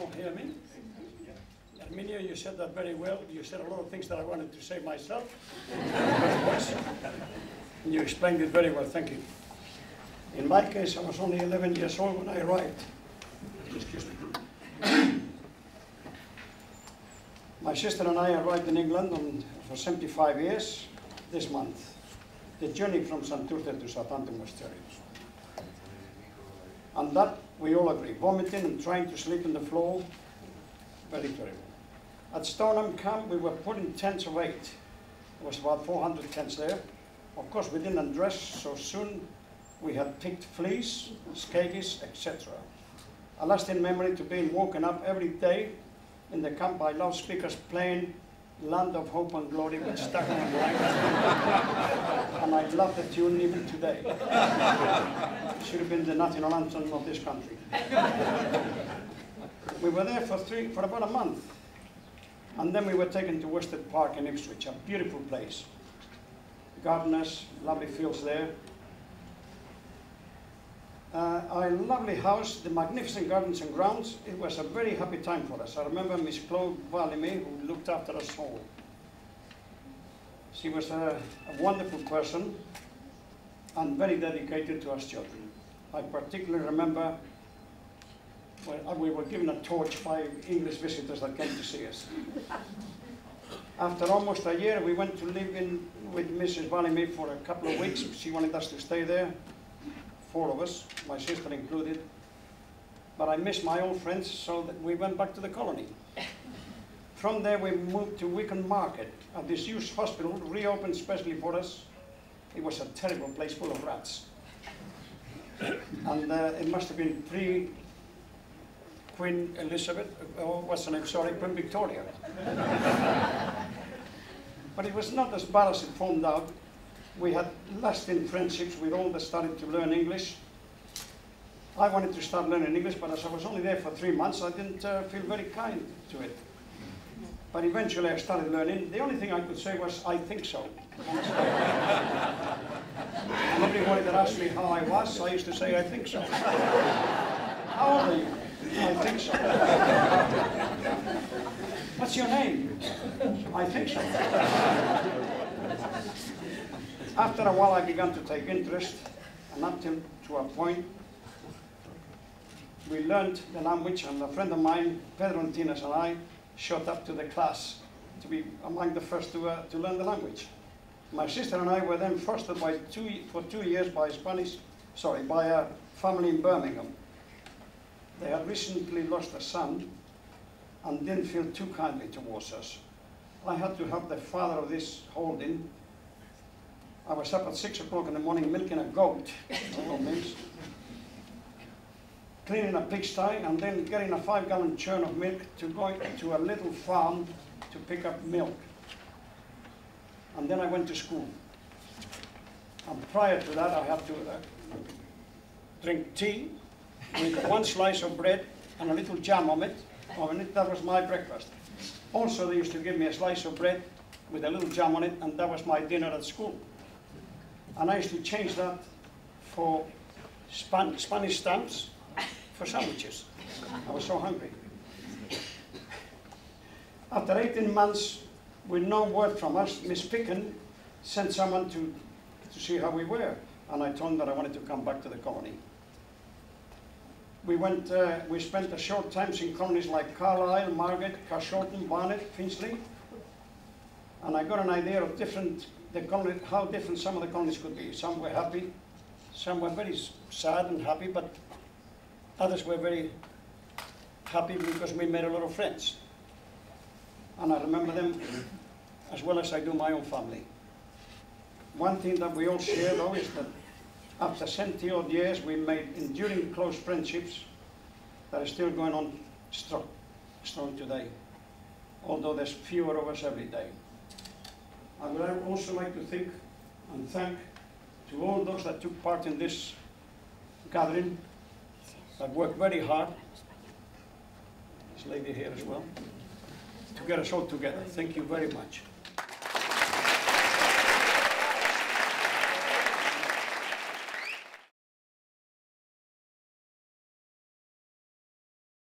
all hear me? Arminio, you said that very well. You said a lot of things that I wanted to say myself. And you explained it very well, thank you. In my case, I was only 11 years old when I arrived. Excuse me. My sister and I arrived in England for 75 years this month. The journey from Southampton to Southampton was terrible. And that, we all agree, vomiting and trying to sleep on the floor, very terrible. At Stoneham Camp, we were put in tents of 8. There was about 400 tents there. Of course, we didn't undress so soon. We had picked fleas, scabies, etc. A lasting memory to being woken up every day in the camp by loudspeakers playing Land of Hope and Glory with stuck on the line. And I love the tune even today. It should have been the national anthem of this country. We were there for about a month. And then we were taken to Wested Park in Ipswich, a beautiful place. Gardeners, lovely fields there. Our lovely house, the magnificent gardens and grounds, it was a very happy time for us. I remember Miss Claude Valime, who looked after us all. She was a wonderful person and very dedicated to us children. I particularly remember when we were given a torch by English visitors that came to see us. After almost a year, we went to live with Mrs. Valime for a couple of weeks. She wanted us to stay there. 4 of us, my sister included, but I missed my old friends, so that we went back to the colony. From there we moved to Wigan Market, a disused hospital reopened specially for us. It was a terrible place full of rats. And it must have been pre-Queen Elizabeth, or what's her name, sorry, Queen Victoria. But it was not as bad as it formed out. We had lasting friendships with all that started to learn English. I wanted to start learning English, but as I was only there for 3 months, I didn't feel very kind to it. But eventually I started learning. The only thing I could say was, I think so. And everybody that asked me how I was, I used to say, I think so. How old are you? I think so. What's your name? I think so. After a while, I began to take interest, and up to a point, we learned the language, and a friend of mine, Pedro Antinas, and I shot up to the class to be among the first to learn the language. My sister and I were then fostered for 2 years by a family in Birmingham. They had recently lost a son and didn't feel too kindly towards us. I had to help the father of this holding. I was up at 6 o'clock in the morning milking a goat, cleaning a pigsty, and then getting a 5-gallon churn of milk to go to a little farm to pick up milk. And then I went to school. And prior to that, I had to drink tea with 1 slice of bread and a little jam on it. That was my breakfast. Also, they used to give me a slice of bread with a little jam on it, and that was my dinner at school. And I used to change that for Spanish stamps for sandwiches. I was so hungry. After 18 months, with no word from us, Miss Picken sent someone to see how we were. And I told them that I wanted to come back to the colony. We spent a short time in colonies like Carlisle, Margate, Carshalton, Barnet, Finchley. And I got an idea of how different some of the colonies could be. Some were happy, some were very sad and happy, but others were very happy because we made a lot of friends. And I remember them as well as I do my own family. One thing that we all share, though, is that after 70-odd years, we made enduring close friendships that are still going on strong today, although there's fewer of us every day. I would also like to thank to all those that took part in this gathering, that worked very hard, this lady here as well, to get us all together. Thank you very much.